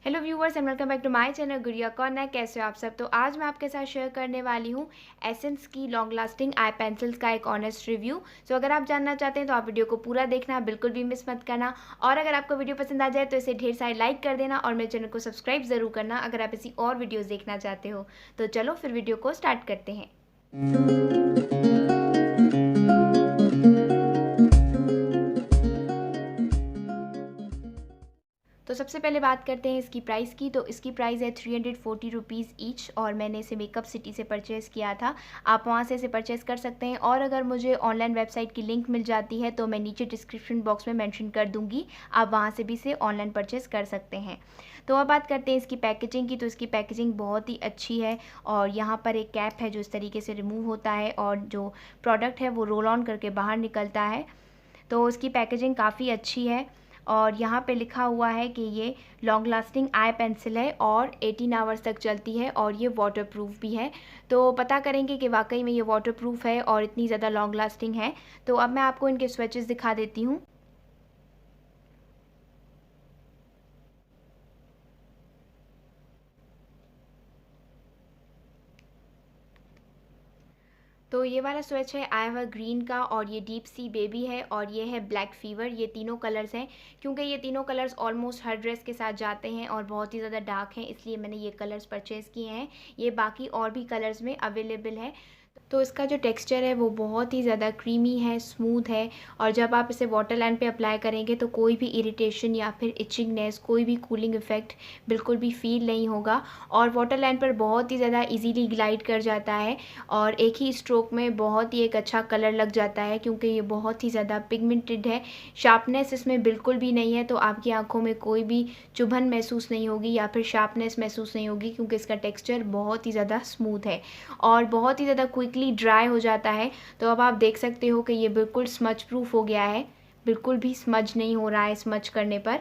Hello viewers and welcome back to my channel Gudiya corner. कैसे हो आप सब। तो आज मैं आपके साथ शेयर करने वाली हूँ एसेंस की लॉन्ग लास्टिंग आई पेंसिल्स का एक ऑनेस्ट रिव्यू। सो अगर आप जानना चाहते हैं तो आप वीडियो को पूरा देखना, बिल्कुल भी मिस मत करना। और अगर आपको वीडियो पसंद आ जाए तो इसे ढेर सारे लाइक कर देना और मेरे चैनल को सब्सक्राइब ज़रूर करना अगर आप ऐसी और वीडियोज़ देखना चाहते हो। तो चलो फिर वीडियो को स्टार्ट करते हैं। तो सबसे पहले बात करते हैं इसकी प्राइस की। तो इसकी प्राइस है 340 रुपीज़ ईच और मैंने इसे मेकअप सिटी से परचेज़ किया था। आप वहाँ से इसे परचेज़ कर सकते हैं और अगर मुझे ऑनलाइन वेबसाइट की लिंक मिल जाती है तो मैं नीचे डिस्क्रिप्शन बॉक्स में मेंशन कर दूँगी, आप वहाँ से भी इसे ऑनलाइन परचेज़ कर सकते हैं। तो अब बात करते हैं इसकी पैकेजिंग की। तो इसकी पैकेजिंग बहुत ही अच्छी है और यहाँ पर एक कैप है जो इस तरीके से रिमूव होता है और जो प्रोडक्ट है वो रोल ऑन करके बाहर निकलता है। तो इसकी पैकेजिंग काफ़ी अच्छी है और यहाँ पे लिखा हुआ है कि ये लॉन्ग लास्टिंग आई पेंसिल है और 18 आवर्स तक चलती है और ये वाटरप्रूफ भी है। तो पता करेंगे कि वाकई में ये वाटरप्रूफ है और इतनी ज़्यादा लॉन्ग लास्टिंग है। तो अब मैं आपको इनके स्विचेस दिखा देती हूँ। तो ये वाला स्विच है आई हैव ग्रीन का और ये डीप सी बेबी है और ये है ब्लैक फीवर। ये तीनों कलर्स हैं क्योंकि ये तीनों कलर्स ऑलमोस्ट हर ड्रेस के साथ जाते हैं और बहुत ही ज़्यादा डार्क हैं, इसलिए मैंने ये कलर्स परचेज़ किए हैं। ये बाकी और भी कलर्स में अवेलेबल है। तो इसका जो टेक्सचर है वो बहुत ही ज़्यादा क्रीमी है, स्मूथ है और जब आप इसे वाटर लाइन पे अप्लाई करेंगे तो कोई भी इरिटेशन या फिर इचिंगनेस, कोई भी कूलिंग इफ़ेक्ट बिल्कुल भी फील नहीं होगा और वाटर लाइन पर बहुत ही ज़्यादा इजीली ग्लाइड कर जाता है और एक ही स्ट्रोक में बहुत ही एक अच्छा कलर लग जाता है क्योंकि ये बहुत ही ज़्यादा पिगमेंटेड है। शार्पनेस इसमें बिल्कुल भी नहीं है, तो आपकी आँखों में कोई भी चुभन महसूस नहीं होगी या फिर शार्पनेस महसूस नहीं होगी क्योंकि इसका टेक्सचर बहुत ही ज़्यादा स्मूथ है और बहुत ही ज़्यादा क्विकली ड्राई हो जाता है। तो अब आप देख सकते हो कि ये बिल्कुल स्मज प्रूफ हो गया है, बिल्कुल भी स्मज नहीं हो रहा है स्मज करने पर।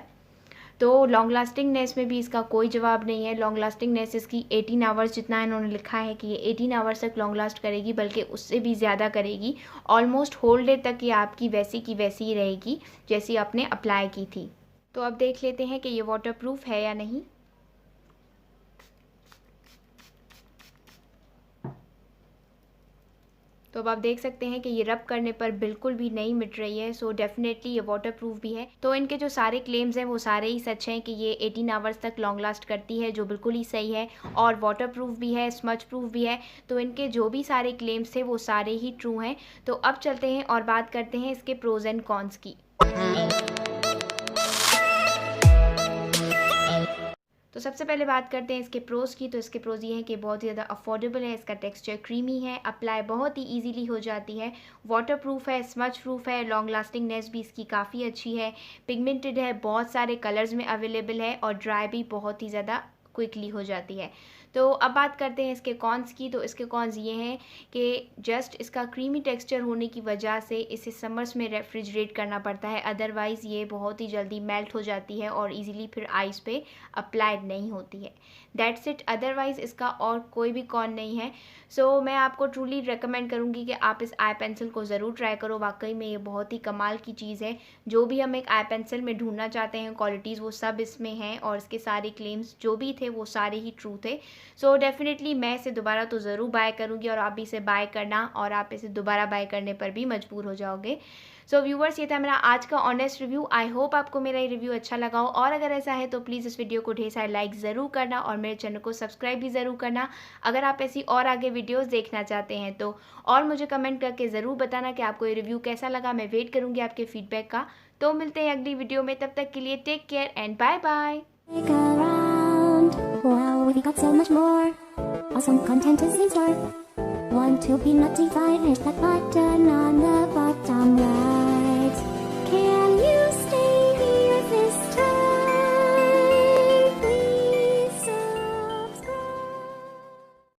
तो लॉन्ग लास्टिंगनेस में भी इसका कोई जवाब नहीं है। लॉन्ग लास्टिंगनेस इसकी 18 आवर्स जितना इन्होंने लिखा है कि ये 18 आवर्स तक लॉन्ग लास्ट करेगी, बल्कि उससे भी ज़्यादा करेगी। ऑलमोस्ट होल डे तक ये आपकी वैसी की वैसी ही रहेगी जैसी आपने अप्लाई की थी। तो अब देख लेते हैं कि ये वाटरप्रूफ है या नहीं। तो अब आप देख सकते हैं कि ये रब करने पर बिल्कुल भी नहीं मिट रही है। सो डेफिनेटली ये वाटरप्रूफ भी है। तो इनके जो सारे क्लेम्स हैं वो सारे ही सच हैं कि ये 18 आवर्स तक लॉन्ग लास्ट करती है, जो बिल्कुल ही सही है, और वाटरप्रूफ भी है, स्मज प्रूफ भी है। तो इनके जो भी सारे क्लेम्स थे वो सारे ही ट्रू हैं। तो अब चलते हैं और बात करते हैं इसके प्रोज एंड कॉन्स की। तो सबसे पहले बात करते हैं इसके प्रोज़ की। तो इसके प्रोज़ ये हैं कि बहुत ही ज़्यादा अफोर्डेबल है, इसका टेक्सचर क्रीमी है, अप्लाई बहुत ही इजीली हो जाती है, वाटरप्रूफ है, स्मज प्रूफ है, लॉन्ग लास्टिंगनेस भी इसकी काफ़ी अच्छी है, पिगमेंटेड है, बहुत सारे कलर्स में अवेलेबल है और ड्राई भी बहुत ही ज़्यादा क्विकली हो जाती है। तो अब बात करते हैं इसके कॉन्स की। तो इसके कॉन्स ये हैं कि जस्ट इसका क्रीमी टेक्सचर होने की वजह से इसे समर्स में रेफ्रिजरेट करना पड़ता है, अदरवाइज़ ये बहुत ही जल्दी मेल्ट हो जाती है और इजीली फिर आइस पे अप्लाइड नहीं होती है। दैट्स इट, अदरवाइज़ इसका और कोई भी कॉन नहीं है। सो मैं आपको ट्रूली रिकमेंड करूँगी कि आप इस आई पेंसिल को ज़रूर ट्राई करो। वाकई में ये बहुत ही कमाल की चीज़ है। जो भी हम एक आई पेंसिल में ढूंढना चाहते हैं क्वालिटीज़, वो सब इसमें हैं और इसके सारे क्लेम्स जो भी थे वो सारे ही ट्रू थे। सो डेफिनेटली मैं इसे दोबारा तो ज़रूर बाय करूँगी और आप भी इसे बाय करना और आप इसे दोबारा बाय करने पर भी मजबूर हो जाओगे। सो व्यूवर्स, ये था मेरा आज का ऑनेस्ट रिव्यू। आई होप आपको मेरा ये रिव्यू अच्छा लगा हो और अगर ऐसा है तो प्लीज़ इस वीडियो को ढेर सारे लाइक ज़रूर करना और मेरे चैनल को सब्सक्राइब भी ज़रूर करना अगर आप ऐसी और आगे वीडियोज़ देखना चाहते हैं तो। और मुझे कमेंट करके ज़रूर बताना कि आपको ये रिव्यू कैसा लगा। मैं वेट करूँगी आपके फीडबैक का। तो मिलते हैं अगली वीडियो में, तब तक के लिए take care and bye bye. Well, we got so much more awesome content is in store. Want to be notified? Hit that button on the bottom right.